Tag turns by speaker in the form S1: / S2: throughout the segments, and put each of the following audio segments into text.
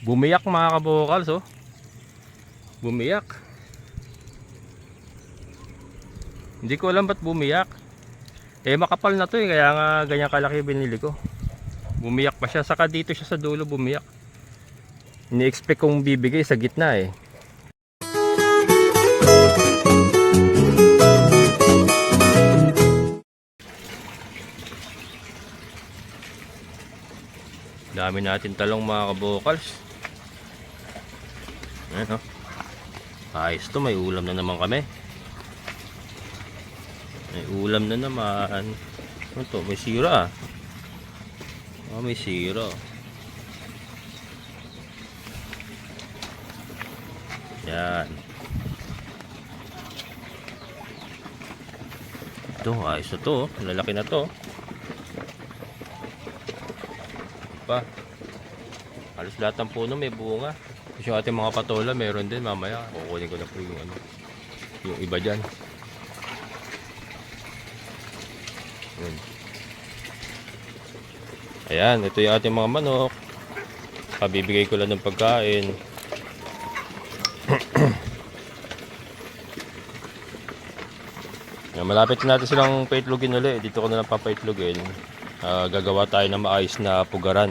S1: Bumiyak mga kabokals, oh. Bumiyak. Hindi ko alam ba't bumiyak. Eh makapal na to eh, kaya nga ganyan kalaki binili ko. Bumiyak pa siya, saka dito siya sa dulo bumiyak. Ini-expect kong bibigay sa gitna eh. Dami natin talong mga kabokals. Ayan, oh. Ayos to, may ulam na naman kami. May ulam na naman. Ano to? May sira. Oh, may sira. Yan. Ito, ayos na to. Lalaki na to. Pa. Halos lahat ng puno may bunga. Kasi yung ating mga patola meron din mamaya. Kukunin ko na po yung ano, yung iba dyan. Ayan, ito yung ating mga manok. Pabibigay ko lang ng pagkain. Malapit natin silang paitlogin ulit. Dito ko na lang papaitlogin. Gagawa tayo ng maayos na pugaran.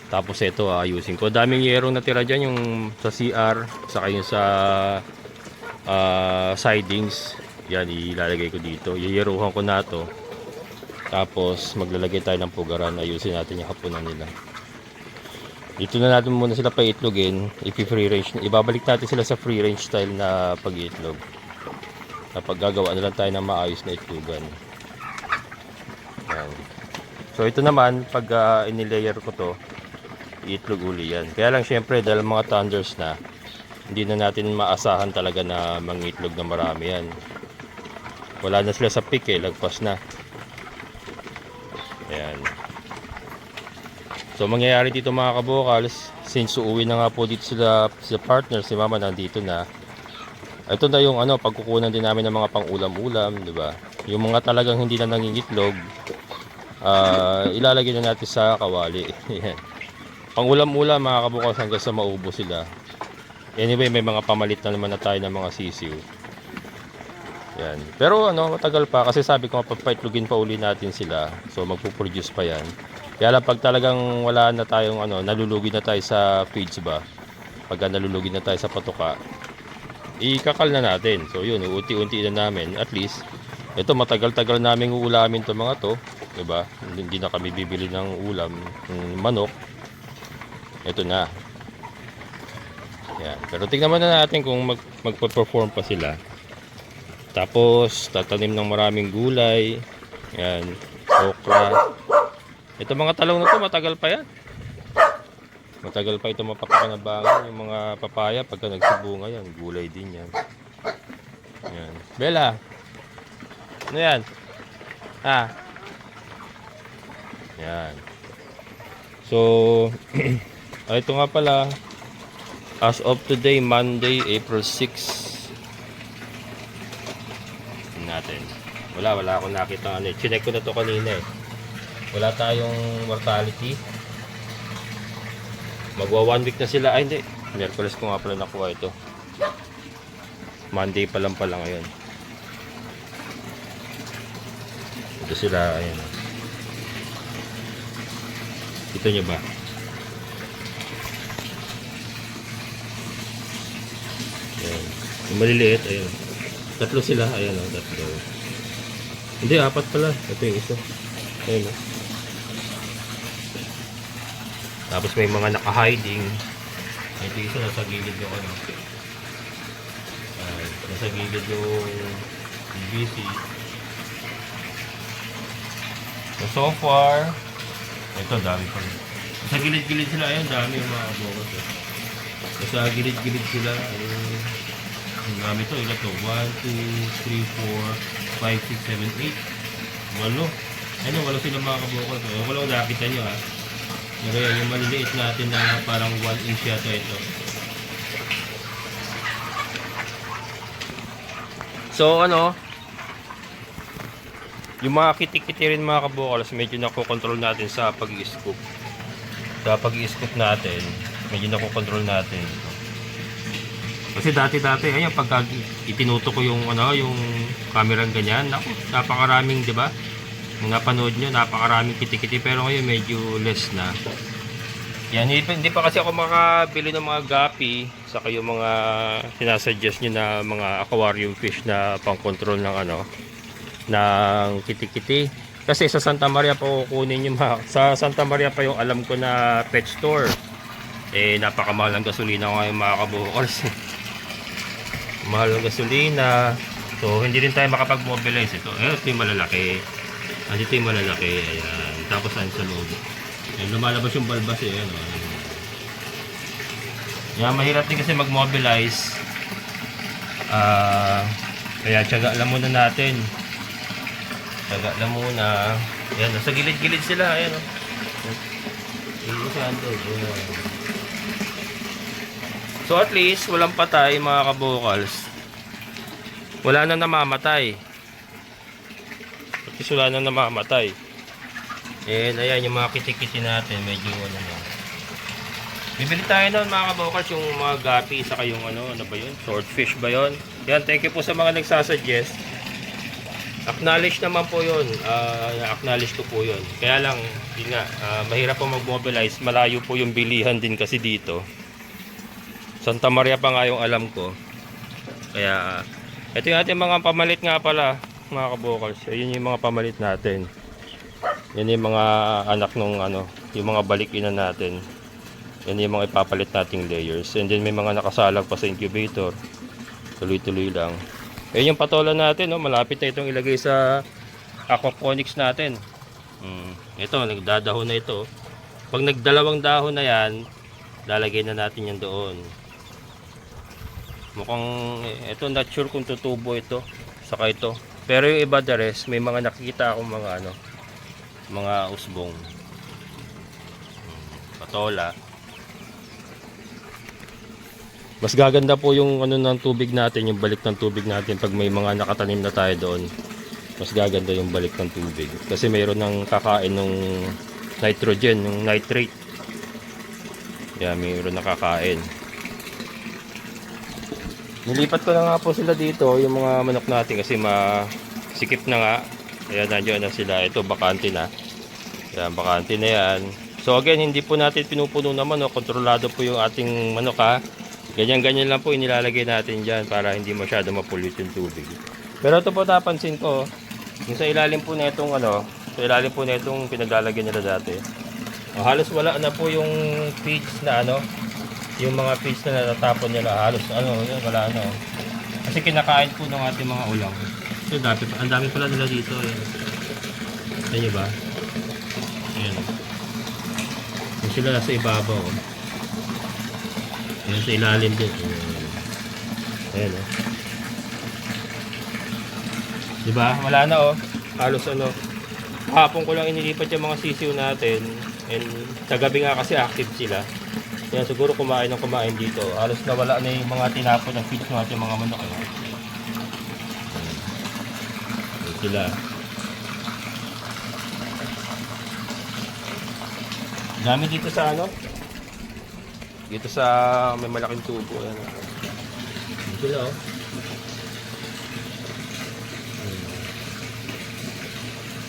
S1: Tapos ito ayusin ko. Daming yerong natira dyan, yung sa CR, saka yung sa sidings. Yan, ilalagay ko dito. Iyeruhan ko na to. Tapos maglalagay tayo ng pugaran. Ayusin natin yung hapunan nila. Dito na natin muna sila paitlogin. Free range. Ibabalik natin sila sa free range style na pag-iitlog. Kapag gagawa na lang tayo ng maayos na itlogan. Yan. So ito naman, pag inilayer ko to, iitlog uli yan. Kaya lang syempre, dahil mga thunders na, hindi na natin maasahan talaga na mangitlog na marami yan. Wala na sila sa peak eh, lagpas na. Ayan. So mangyayari dito mga kabokals, since uuwi na nga po dito sila partner, si mama nandito na. Ito na yung ano, pagkukunan din namin ng mga pang-ulam-ulam, di ba? Yung mga talagang hindi na nangingitlog, ilalagay na natin sa kawali. Yan. Pang-ulam-ulam mga kabukals hanggang sa maubo sila. Anyway, may mga pamalit na naman na tayo ng mga sisiw. Yan. Pero ano, matagal pa kasi sabi ko mapapaitlogin pa uli natin sila. So magpo-produce pa yan. Kaya lang pag talagang wala na tayong ano, nalulugi na tayo sa feeds ba? Pag nalulugi na tayo sa patuka, ikakal na natin. So yun, unti-unti na namin. At least, ito matagal-tagal naming uulamin to mga to. Diba? Hindi na kami bibili ng ulam, ng manok. Ito na. Yan. Pero tingnan na natin kung magpa-perform pa sila. Tapos, tatanim ng maraming gulay. Yan. Okra. Ito mga talong na to, matagal pa yan. Matagal pa ito mapapakinabangan. Yung mga papaya pagka nagsibunga yan, gulay din yan. Yan. Bella, ano yan? Yan. So ito nga pala, as of today, Monday, April 6 natin. Wala akong nakita ano. Chinek ko na to kanina eh. Wala tayong mortality. Magwa 1 week na sila. Ay hindi, Miyerkules ko nga pala nakuha ito. Monday pa lang pala ngayon. Ito sila, ayan. Ito nyo ba? Ayan. Yung maliliit, ayan. Tatlo sila, ayan o, tatlo. Hindi, 4 pala. Ito yung isa. Ayan o. Tapos may mga naka-hiding. Ito isa nasa gilid yung ano. Nasa gilid yung BBC. So far, ito dami pa rin. Nasa gilid-gilid sila. Ayun, dami yung mga bukos. Nasa gilid-gilid sila. Ang dami to. Ilan to? 1, 2, 3, 4, 5, 6, 7, 8. Walo. Ayun, walo sila mga kabukos. Walo kung nakita nyo ha. Pero yan, yung maliliit natin na parang 1 inch yata ito. So ano, yung mga kitikiti rin mga kabukals, medyo nakokontrol natin sa pag-i-scoop. Sa pag-i-scoop natin, Medyo nakokontrol natin. Kasi dati ayun, pagka itinuto ko yung ano, yung camera ganyan, naku, napakaraming, 'di ba? Kung napanood nyo, napakaraming kiti-kiti, pero ngayon medyo less na. Yan, hindi pa kasi ako makabili ng mga gapi, saka yung mga sinasuggest nyo na mga aquarium fish na pang-control ng ano, ng kiti-kiti. Kasi sa Santa Maria pa kukunin yung sa Santa Maria pa yung alam ko na pet store. Eh, napakamahal ang gasolina ngayon mga kabukals. Mahal ang gasolina. So, hindi rin tayo makapag-mobilize ito. Ito yung malalaki. Andito yung malalaki. Ayan. Tapos saan sa loob. Ayan, lumalabas yung balbas eh. Ayan, Yan, mahirap din kasi mag-mobilize. Kaya tiyaga lang muna natin. Tiyaga lang muna. Ayan, nasa gilid-gilid sila. Ayan, So at least, walang patay mga kabukals. Wala na namamatay. At least wala na namamatay. And ayan yung mga kiti-kiti natin. Medyo ano na. Bibili tayo nun mga kabukals yung mga gapi. Saka yung ano ba yun? Swordfish ba yun? Yan, thank you po sa mga nagsasuggest. Acknowledge naman po yun. Acknowledge ko po yun. Kaya lang, yun nga, mahirap po mag-mobilize. Malayo po yung bilihan din kasi dito. Santa Maria pa nga yung alam ko. Kaya, ito yung ating mga pamalit nga pala, mga kabukals. Yun yung mga pamalit natin. Yan yung mga anak nung ano, yung mga balikinan natin. Yan yung mga ipapalit nating layers. And then may mga nakasalag pa sa incubator. Tuloy-tuloy lang. Yan yung patola natin, no? Malapit na itong ilagay sa aquaponics natin. Ito, nagdadahon na ito. Pag nagdalawang dahon na yan, lalagay na natin yan doon. Mukhang ito, not sure kung tutubo ito saka ito, pero yung iba the rest, may mga nakikita akong mga ano, mga usbong, patola. Mas gaganda po yung ano ng tubig natin, yung balik ng tubig natin pag may mga nakatanim na tayo doon. Mas gaganda yung balik ng tubig kasi mayroon ng kakain ng nitrogen, yung nitrate. Mayroon nakakain. Nilipat ko na nga po sila dito, yung mga manok natin kasi masikip na nga. Ayan, nandiyan na sila. Ito, bakante na. Ayan, bakante na yan. So again, hindi po natin pinupuno naman. Kontrolado po yung ating manok ha. Ganyan-ganyan lang po inilalagay natin dyan para hindi masyado mapollute yung tubig. Pero ito po napansin ko, yung sa ilalim po na itong ano, sa ilalim po na itong pinaglalagyan nila dati. Halos wala na po yung feeds na ano, yung mga feeds na natatapon nila, halos ano, yun, wala na. Kasi kinakain po ng ating mga ulam. So dati, ang dami pala nila dito. Ayan nyo ba? Ayan. Yung sila nasa ibabaw. Ayan sa ilalim din. Ayan o. Diba? Wala na halos ano. Hapon ko lang inilipat yung mga sisiw natin. And sa gabi nga kasi active sila. Yan, siguro kumain dito. Halos nawala na yung mga tinapon ng feeds natin mga manok. Ayan sila. Dami dito sa ano? Dito sa may malaking tubo. Ayan. Dito sila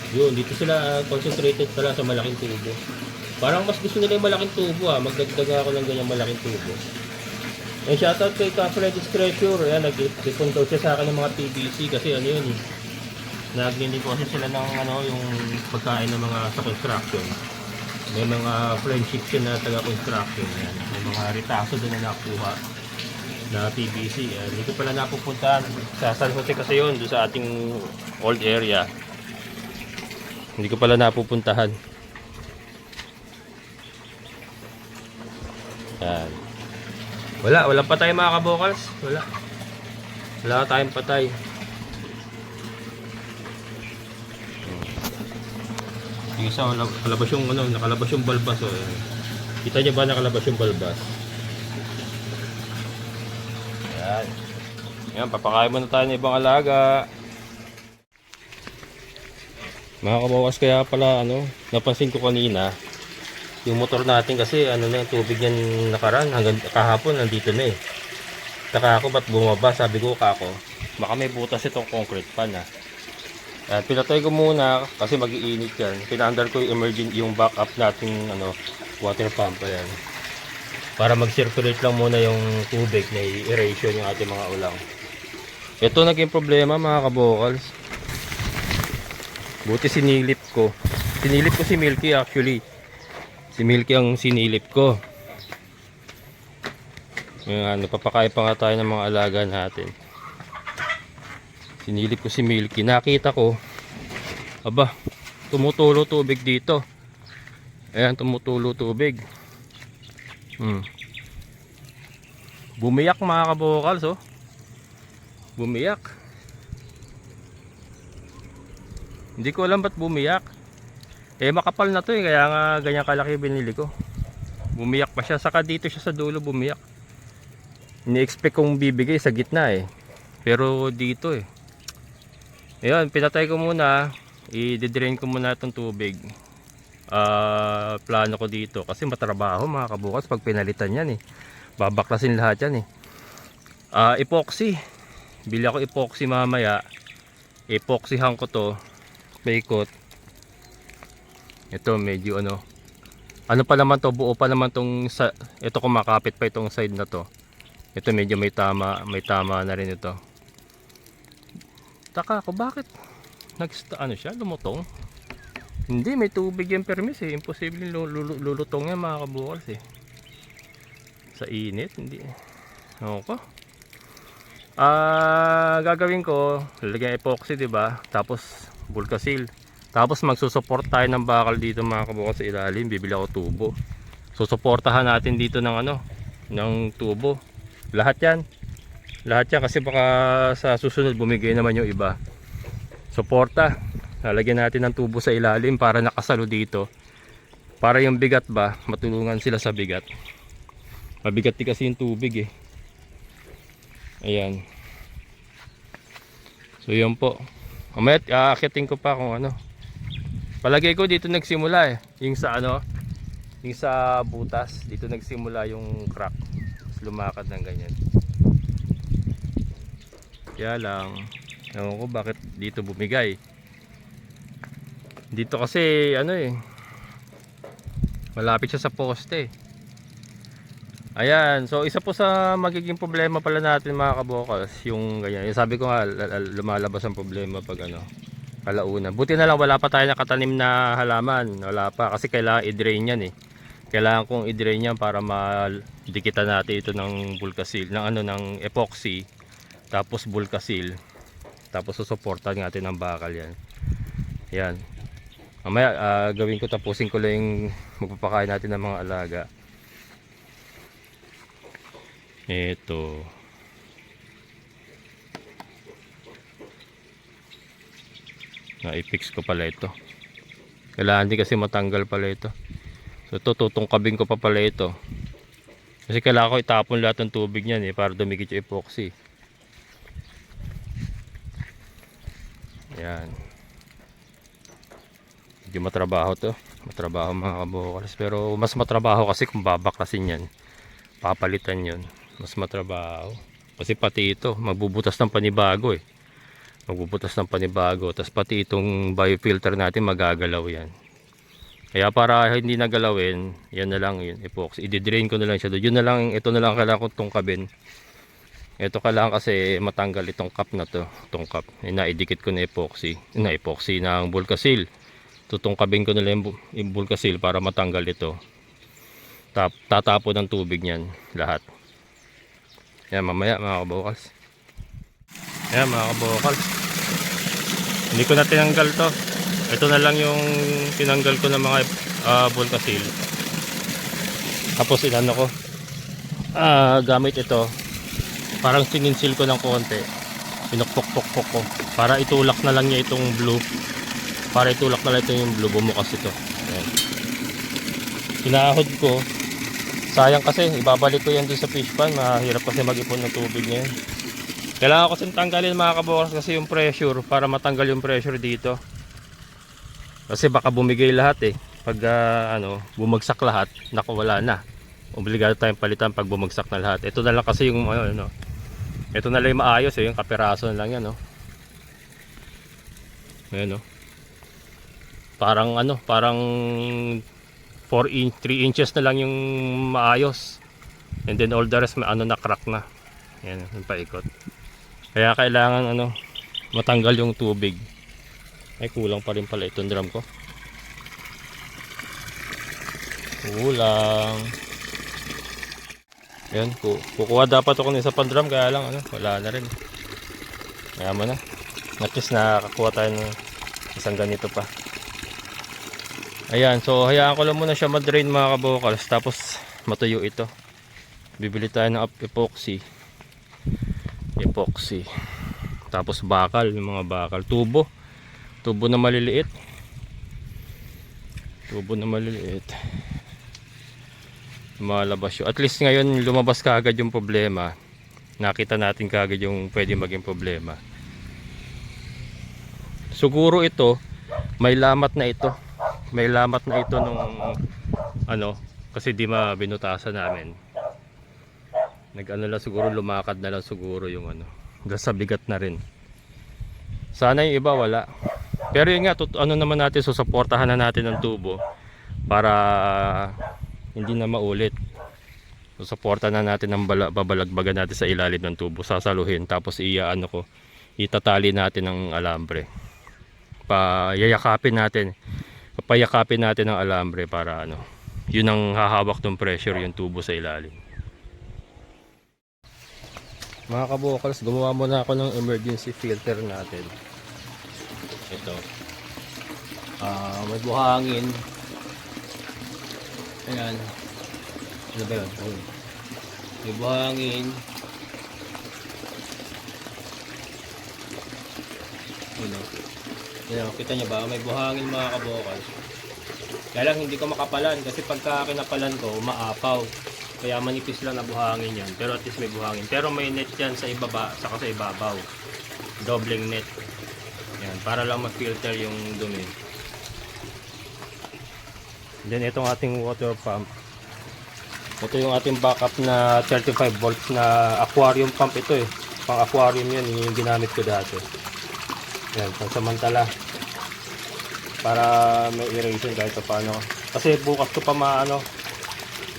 S1: Yun, dito sila concentrated pala sa malaking tubo. Parang mas gusto nila yung malaking tubo Magdagdag ako ng ganyang malaking tubo. And shoutout kay Freddy's Treasure. Ayan, nag-ipon daw siya sa akin ng mga PVC kasi ano yun nagnegosyo sila ng ano, yung pagkain ng mga sa construction. May mga friendship siya na taga-construction. Ayan. May mga retaso doon na nakuha na PVC. Ayan. Hindi ko pala napupuntahan sa San Jose kasi yun, doon sa ating old area. Hindi ko pala napupuntahan. Yan. Walang patay mga kabukals. Wala tayong patay. Yung isa, nakalabas yung ano, nakalabas yung balbas Kita niyo ba nakalabas yung balbas? Yan. Yan, papakain muna tayo ng ibang alaga. Mga kabawas, kaya pala ano, napansin ko kanina Yung motor natin kasi ano na yung tubig yan nakaraan hanggang kahapon nandito na eh. Saka ako ba't bumaba? Sabi ko kako, baka may butas itong concrete pan ha. At pinatay ko muna kasi mag-iinit yan. Pinaandar ko yung emergency, yung backup nating ano, water pump ayan. Para mag-circulate lang muna yung tubig na i-aeration yung ating mga ulang. Ito naging problema mga kabokals. Buti sinilip ko. Sinilip ko si Milky actually. Si Milky ang sinilip ko. Yung napapakain pa nga tayo ng mga alaga natin. Sinilip ko si Milky. Nakita ko, aba, tumutulo tubig dito. Ayan, tumutulo tubig. Bumiyak mga kabokals, oh. Bumiyak. Hindi ko alam ba't bumiyak. Eh makapal na to eh, kaya nga ganyan kalaki binili ko. Bumiyak pa siya, saka dito siya sa dulo bumiyak. Ini-expect kong bibigay sa gitna eh. Pero dito eh. Ayun, pinatay ko muna. I-drain ko muna itong tubig. Plano ko dito kasi matrabaho mga kabukas pag pinalitan yan eh. Babaklasin lahat yan eh. Epoxy. Bili ako epoxy mamaya. Epoxyhan ko to. Paikot. Ito medyo ano pa naman to, buo pa naman tong ito kumakapit pa itong side na to. Ito medyo may tama na rin ito. Taka ako bakit ano siya lumutong? Hindi, may tubig yung permis eh. Imposible lulutong yan mga kabukas eh. Sa init hindi. Okay. Gagawin ko, lalagyan epoxy 'di ba? Tapos Bulkasil. Tapos magsusupport tayo ng bakal dito mga kabukas sa ilalim. Bibili ako tubo. Susuportahan natin dito ng ano, ng tubo. Lahat yan kasi baka sa susunod bumigay naman yung iba. Suporta. Lalagyan natin ng tubo sa ilalim para nakasalo dito. Para yung bigat ba, matulungan sila sa bigat. Mabigat din kasi yung tubig eh. Ayan. So yun po. Mamaya aakitin ko pa kung ano. Palagay ko dito nagsimula eh. Yung sa ano, yung sa butas, dito nagsimula yung crack. Tapos lumakad ng ganyan. Kaya lang, ewan ko bakit dito bumigay. Dito kasi ano eh, malapit siya sa poste. Ayan, so isa po sa magiging problema pala natin mga kabokals, yung ganyan. Yung sabi ko nga, lumalabas ang problema pag ano, kalaunan. Buti na lang wala pa tayo nakatanim na halaman. Wala pa kasi kailangan i-drain yan eh. Kailangan kong i-drain yan para madikitan natin ito ng Bulkasil, ng ano, ng epoxy. Tapos Bulkasil. Tapos susuportan natin ng bakal yan. Yan. Mamaya gawin ko, tapusin ko lang yung magpapakain natin ng mga alaga. Ito. Na-fix ko pala ito. Kailangan din kasi matanggal pala ito. So ito, tutungkabin ko pa pala ito. Kasi kailangan ko itapon lahat ng tubig niyan eh, para dumikit yung epoxy. Ayan. Medyo matrabaho to. Matrabaho mga kabokals. Pero mas matrabaho kasi kung babaklasin yan. Papalitan yun. Mas matrabaho. Kasi pati ito, magbubutas ng panibago eh. Magbubutas ng panibago. Tapos pati itong biofilter natin magagalaw yan. Kaya para hindi nagalawin, yan na lang yun, epoxy. I-drain ko na lang siya doon. Yun na lang, ito na lang kailangan kong tungkabin. Ito kailangan kasi matanggal itong cup na to. Itong cup. Naidikit ko na epoxy. Na-epoxy ng Bulkasil. Tutungkabin ko na lang yung Bulkasil para matanggal ito. Tatapo ng tubig niyan lahat. Yan mamaya mga kabokals. Yan mga kabokals. Hindi ko na tinanggal to. Ito na lang yung tinanggal ko ng mga Bulkasil. Tapos inano ko. Gamit ito. Parang sininsil ko ng konti. Pinukpok-pok ko. Para itulak na lang niya itong blue. Para itulak na lang ito yung blue. Bumukas ito. Ayan. Pinahod ko. Sayang kasi. Ibabalik ko yan doon sa fish pan. Mahirap kasi mag-ipon ng tubig niya. Kailangan ko kasi tanggalin mga kabukas kasi yung pressure. Para matanggal yung pressure dito. Kasi baka bumigay lahat eh. pag bumagsak lahat, naku, wala na. Obligado tayong palitan pag bumagsak na lahat. Ito na lang kasi yung ito na lang yung maayos yung kapiraso na lang yan Ayan parang 3 inches na lang yung maayos. And then all the rest na crack na. Ayan, yung paikot. Kaya kailangan matanggal yung tubig. Ay, kulang pa rin pala itong drum ko. Kulang. Ayan, kukuha dapat ako ng isa pang drum, kaya lang wala na rin. Kaya mo na. At least nakakuha tayo ng isang ganito pa. Ayan, so hayaan ko lang muna siya mag-drain mga kabokals. Tapos matuyo ito. Bibili tayo ng epoxy. Tapos bakal, yung mga bakal. Tubo na maliliit. Malabas yun. At least ngayon lumabas kaagad yung problema. Nakita natin kaagad yung pwede maging problema. Siguro ito may lamat na ito nung kasi di binutasan namin. Lang siguro, lumakad na lang siguro yung sa bigat na rin. Sana yung iba wala. Pero yun nga, naman natin, susuportahan na natin ng tubo para hindi na maulit. Susuportahan na natin ng babalagbagan natin sa ilalim ng tubo, sasaluhin, tapos itatali natin ng alambre. Papayakapin natin ng alambre para yun ang hahawak ng pressure, yung tubo sa ilalim. Mga kabokals, gumawa muna ako ng emergency filter natin. Ito. May buhangin. Ayan. Ano ba yun? May buhangin. Ayan, kita nyo ba? May buhangin mga kabokals. Kaya lang hindi ko makapalan kasi pagka kinapalan ko, umaapaw. Kaya manipis lang na buhangin yan. Pero at least may buhangin. Pero may net yan sa ibaba, saka sa ibabaw. Dobleng net. Yan, para lang ma-filter yung dumi. Then itong ating water pump. Ito yung ating backup na 35 volts na aquarium pump ito Pang aquarium yan, yung ginamit ko dati. Yan, pansamantala. Para may aeration kahit paano. Kasi bukas ko pa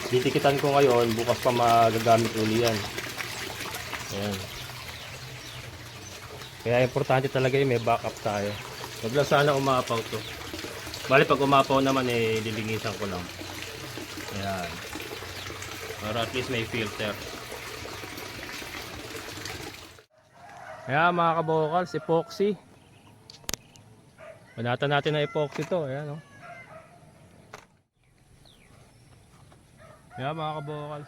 S1: ditikitan ko ngayon, bukas pa magagamit uli yan. Ayan. Kaya importante talaga may backup tayo. Huwag lang sana umapaw to. Bali pag umapaw naman lilinisan ko lang. Ayan. Para at least may filter. Ayan mga kabokals, epoxy. Banatan natin na epoxy to. Ayan Ayan mga kabokals.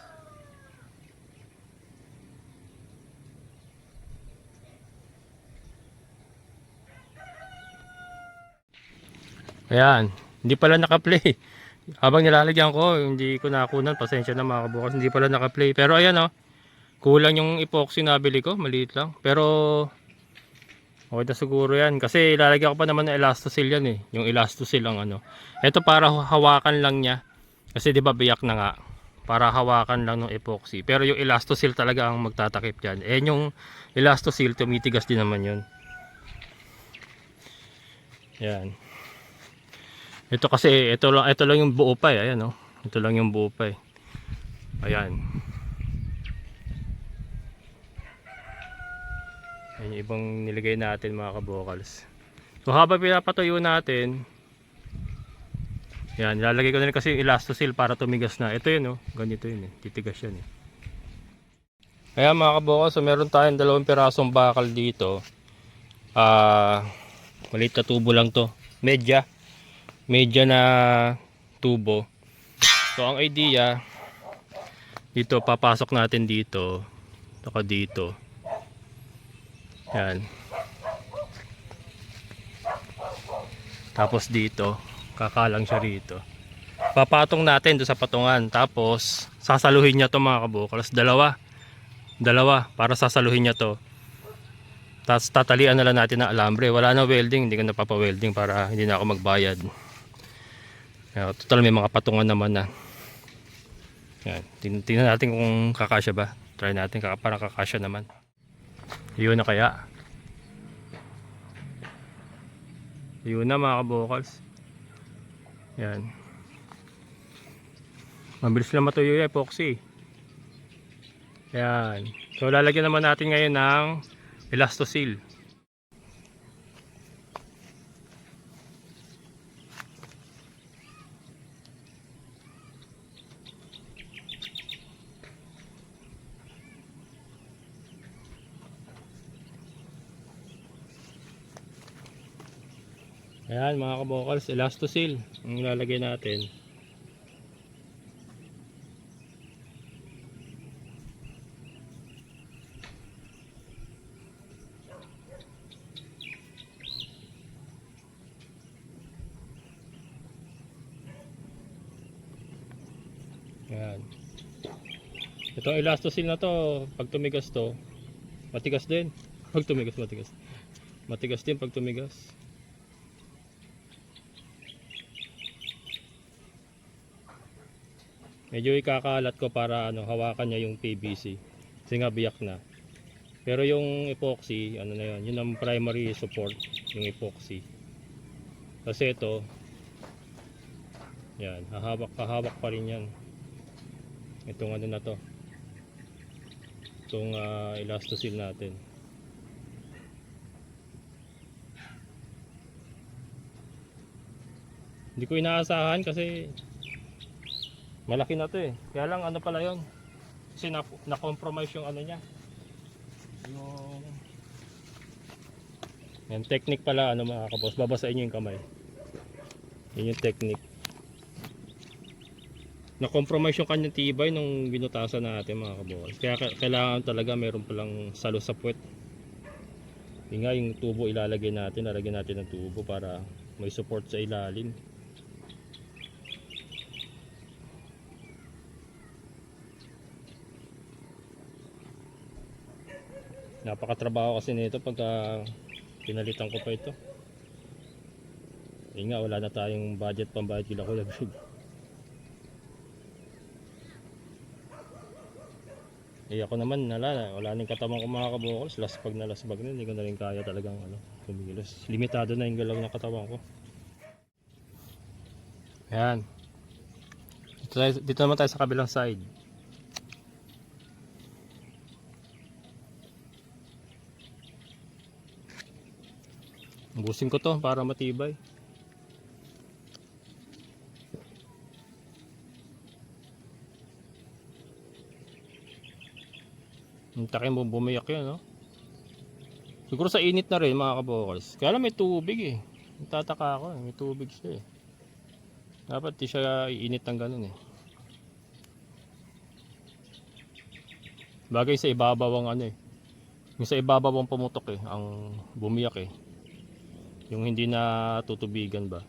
S1: Ayan, hindi pala naka-play. Habang nilalagyan ko, hindi ko nakunan. Pasensya na mga kabokals, hindi pala naka-play. Pero ayan kulang yung epoxy na bili ko, maliit lang. Pero okay na siguro yan. Kasi ilalagyan ko pa naman ng elastosil yan Yung elastosil ang Ito para hawakan lang niya. Kasi di ba biyak na nga. Para hawakan lang ng epoxy. Pero yung elastosil talaga ang magtatakip dyan. Yung elastosil, tumitigas din naman yun. Yan. Ito kasi, ito lang yung buo pa Ayan Ito lang yung buo pa Ayan. Ayan yung ibang nilagay natin mga kabokals. So habang pinapatuyo natin, yan, ilalagay ko na rin kasi yung elastosil para tumigas na. Ito yun ganito yun titigas yan Kaya mga kabokals, so meron tayong 2 pirasong bakal dito. Maliit na tubo lang to. Medya na tubo. So ang idea, dito papasok natin dito. Saka dito. Yan. Tapos dito, kakalang siya rito. Papatong natin doon sa patungan. Tapos sasaluhin niya to mga kabokals. Dalawa para sasaluhin niya to. Tapos tatalian na lang natin ng alambre. Wala na welding, hindi ko na papa-welding para hindi na ako magbayad. Total may mga patungan naman na. Yan. Tingnan natin kung kakasya ba. Try natin parang kakasya naman. Yun na kaya. Yun na mga kabokals. Yan. Mabilis lang matuyo yung epoxy. Yan. So lalagyan naman natin ngayon ng Elastoseal. Ayan mga kabokals, Elastoseal ang lalagay natin. Ayan. Itong Elastoseal na to, pag tumigas to, matigas din. Pag tumigas, matigas. Matigas din pag tumigas. Medyo ikakalat ko para hawakan niya yung PVC. Kasi nga biyak na. Pero yung epoxy, na yun, yun ang primary support, yung epoxy. Kasi ito, yan, hahawak pa rin yan. Itong na to. Itong Elastoseal natin. Hindi ko inaasahan kasi malaki na to eh. Kaya lang pala yon. Kasi na-compromise yung niya. Yung technique pala mga kabos. Babasahin nyo yung kamay. Yun yung technique. Na-compromise yung kanyang tibay nung binutasan natin mga kabos. Kaya kailangan talaga meron palang salo sa puwet. Yung nga yung tubo ilalagay natin. Lalagyan natin ng tubo para may support sa ilalim. Napakatrabaho kasi nito pagka pinalitan ko pa ito. Nga wala na tayong budget pambayad kila Kuya Greg. Ako naman wala nang katawan ko mga kabokals. Lasbag na hindi ko na rin kaya talagang kumilos. Limitado na yung galaw ng katawan ko. Ayan. Dito naman tayo sa kabilang side. Ubusin ko to para matibay. Ang takin mo bumiyak yan, no? Siguro sa init na rin mga kabokals. Kaya lang may tubig eh. Tataka ako, may tubig siya eh. Dapat di siya iinit ng ganun eh. Bagay sa ibabaw ang eh. Yung sa ibabaw ang pumutok eh, ang bumiyak eh. Yung hindi na tutubigan ba.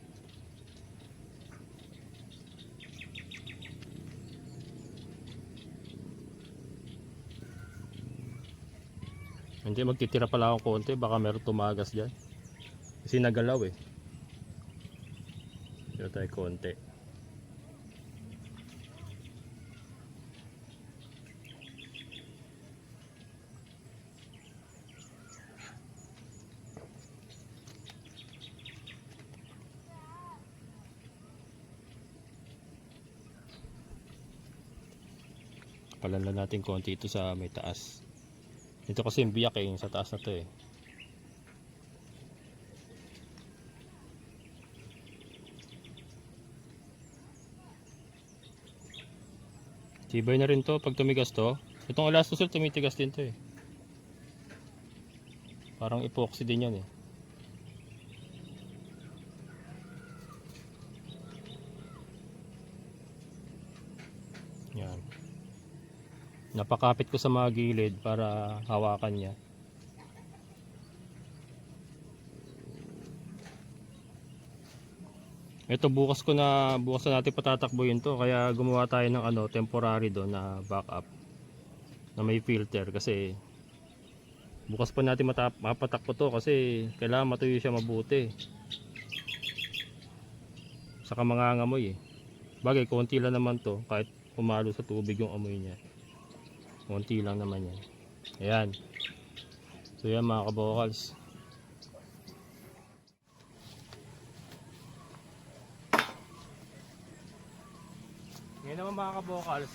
S1: Hindi, magtitira pala ako konti, baka meron tumagas dyan. Kasi nagalaw eh. Tira tayo konti. Palan natin konti ito sa may taas. Ito kasi yung biyak eh, yung sa taas na to eh. Tibay na rin to pag tumigas to. Itong Elastoseal tumitigas din to eh. Parang epoxy din yan eh. Yan. Napakapit ko sa mga gilid para hawakan niya. Ito bukas na natin patatakbuhin to, kaya gumawa tayo ng temporary do na backup na may filter kasi bukas pa natin mapatakbo to kasi kailangan matuyo siya mabuti. saka mangangamoy eh. Bagay, konti lang naman to, kahit pumalo sa tubig yung amoy niya. Konti lang naman yan. Ayan. So yan mga kabokals. Ngayon naman mga kabokals,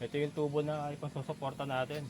S1: ito yung tubo na ipasusuporta natin.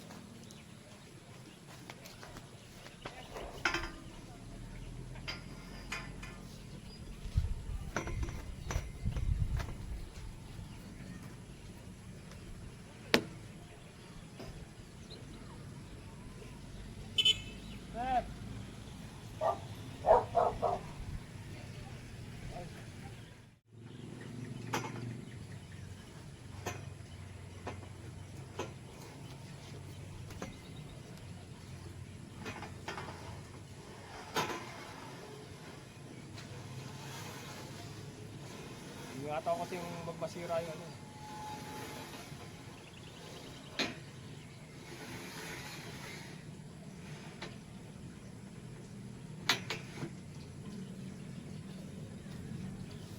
S1: Hindi nga tao kasing magmasira yung ano.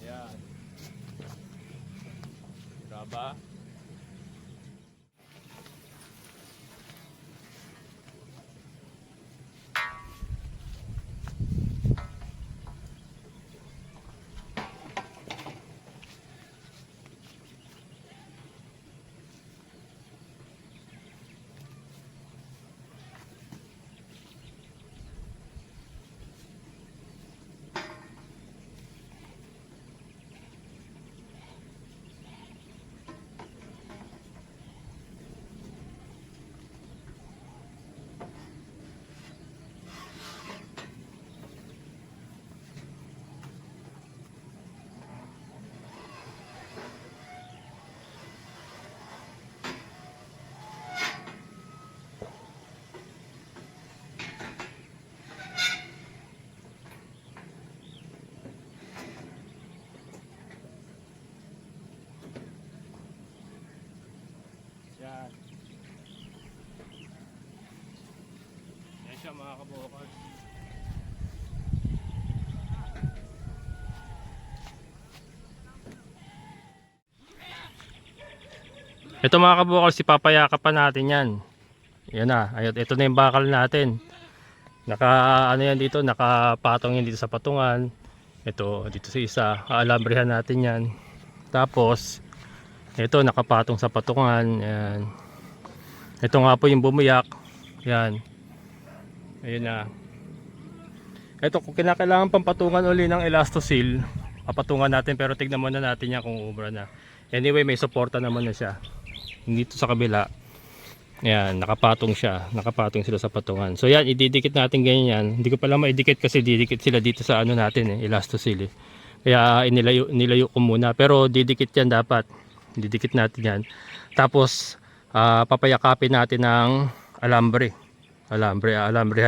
S1: Ayan. Graba. Yan. Yan siya mga kabokals. Ito mga kabokals, ipapayakap pa natin yan. Yan na, ayun, ito na yung bakal natin. Ano yan dito, nakapatong yan dito sa patungan. Ito, dito sa isa, aalambrihan natin yan. Tapos, ito nakapatong sa patungan. Yan. Ito nga po yung bumuyak. Yan. Ayun na. Ito, kung kinakailangan pang patungan uli ng elastosil, papatungan natin, pero tignan muna natin yan kung ubra na. Anyway, may suporta naman na siya. Dito sa kabila. Yan, nakapatong siya. Nakapatong sila sa patungan. So yan, ididikit natin ganyan. Hindi ko pala maidikit kasi didikit sila dito sa ano natin elastosil eh. Kaya nilayo ko muna. Pero didikit yan dapat. Didikit natin yan. Tapos papayakapin natin ng alambrehan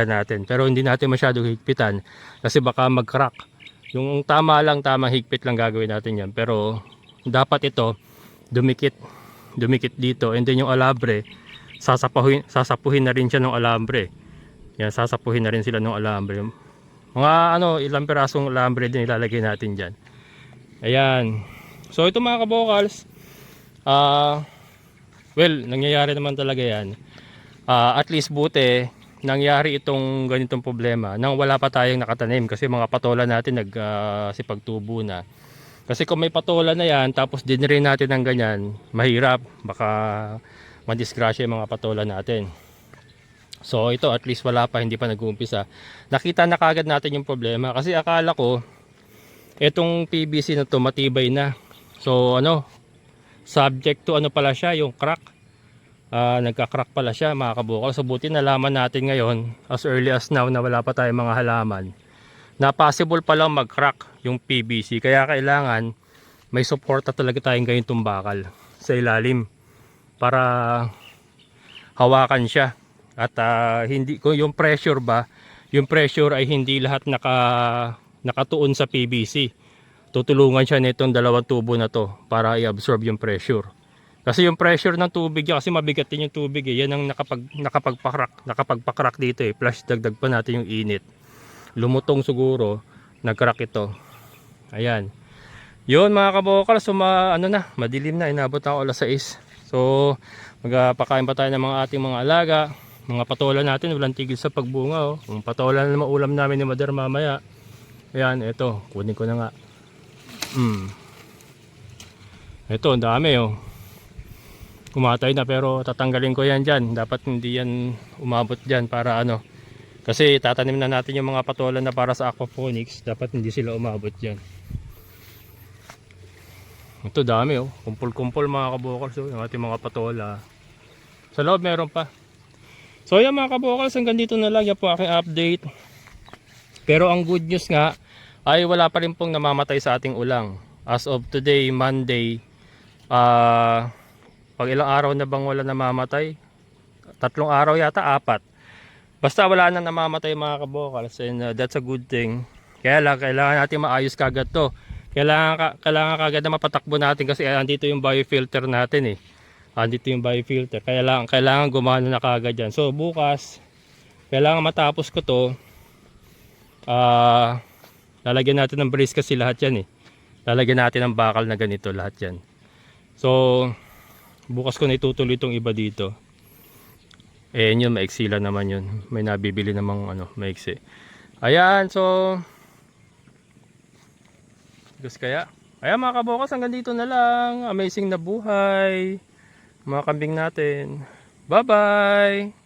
S1: natin. Pero hindi natin masyadong higpitan kasi baka mag-crack. Yung tamang higpit lang gagawin natin yan. Pero dapat ito dumikit dito, and then yung alambre sasapuhin na rin siya ng alambre. Yan, sasapuhin na rin sila ng alambre. Mga ilang pirasong alambre din ilalagay natin diyan. Ayan. So ito mga kabokals, well, nangyayari naman talaga yan. At least buti nangyari itong ganitong problema nang wala pa tayong nakatanim kasi mga patola natin nagsipagtubo na. Kasi kung may patola na yan tapos dinrin natin ng ganyan, mahirap, baka madisgrasya yung mga patola natin. So ito at least wala pa, hindi pa nag-uumpisa. Nakita na kagad natin yung problema kasi akala ko itong PVC na to matibay na. So subject to pala siya, yung crack. Nagka-crack pala siya mga kabukal. So buti nalaman natin ngayon as early as now na wala pa tayong mga halaman na possible pa lang mag-crack yung PVC. Kaya kailangan may suporta talaga tayong ganitong bakal sa ilalim para hawakan siya. At hindi kung yung pressure ay hindi lahat nakatuon sa PVC. Tutulungan siya nitong dalawang tubo na to para i-absorb yung pressure. Kasi yung pressure ng tubig kasi mabigat din yung tubig yan ang nakapagpa-crack dito plus dagdag pa natin yung init. Lumutong siguro, nag-crack ito. Ayan. Yun mga kabokal, so ano na, madilim na, inabot na ako alas 6. So magpakain pa tayo ng mga ating mga alaga. Mga patola natin, walang tigil sa pagbunga. Oh. Yung patola na maulam namin ni Mother mamaya. Ayan, ito, kunin ko na nga. Ito, ang dami oh. Kumatay na pero tatanggalin ko yan dyan. Dapat hindi yan umabot dyan para ano. Kasi tatanim na natin yung mga patola na para sa aquaponics. Dapat hindi sila umabot dyan. Ito dami oh. Kumpul-kumpul mga kabokals oh. Yung ating mga patola. Sa loob meron pa. So yan mga kabokals, hanggang dito na lang yan po aking update. Pero ang good news nga ay wala pa rin pong namamatay sa ating ulang. As of today, Monday, pag ilang araw na bang wala namamatay? 3 araw yata, 4. Basta wala na namamatay mga kabokals, and that's a good thing. Kaya lang, kailangan natin maayos kagad to. Kailangan kagad na mapatakbo natin kasi andito yung biofilter natin eh. Andito yung biofilter. Kailangan gumana na kagad yan. So bukas, kailangan matapos ko to. Lalagyan natin ng brace kasi lahat yan eh. Lalagyan natin ng bakal na ganito lahat yan. So bukas ko na itutuloy itong iba dito. Eh yun, maiksi lang naman yun. May nabibili namang ano, maiksi. Ayan, so gusto kaya. Ayan mga kabokas, hanggang dito na lang. Amazing na buhay. Mga kambing natin. Bye bye!